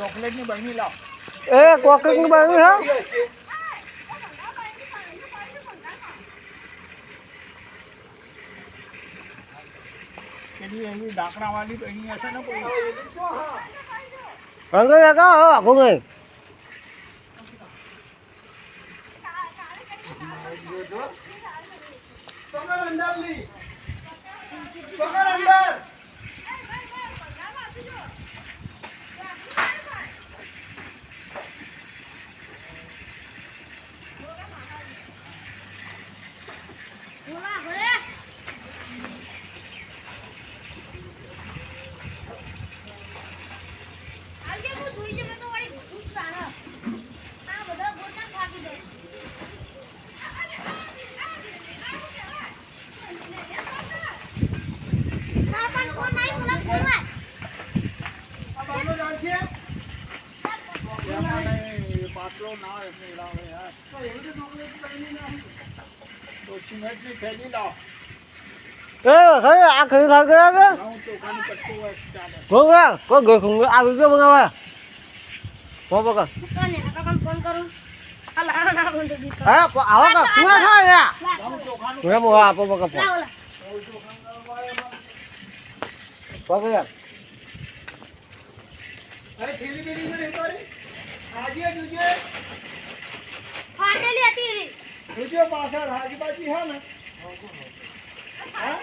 ચોકલેટની બહેની લાવ. એ કોકની બાજુ હા પેલી એવી ડાકણાવાળી બહેની હશે ને કોઈ. રંગ લગા આખું ગઈ પાટલો ના એટલે લાવે યાર. તો સિમેન્ટની થેલી લાવ. એ ખરી આ ખરી ખાલ કર્યા કે હું ચોખાનું કટકું હોય ચાલે. ગોગા કોઈ ગઈ ખુંગ આ વિડિયો બનાવે હો બકા ફોન કરું હા આવો કા પૂરા થાય યા હું ચોખાનું રે મો આપો બકા ફોન બકા થેલી બેલી મને કરી આજે જોજે. ફાટેલી હતી જોજે પાછળ હાજી બાજી હે ને. હા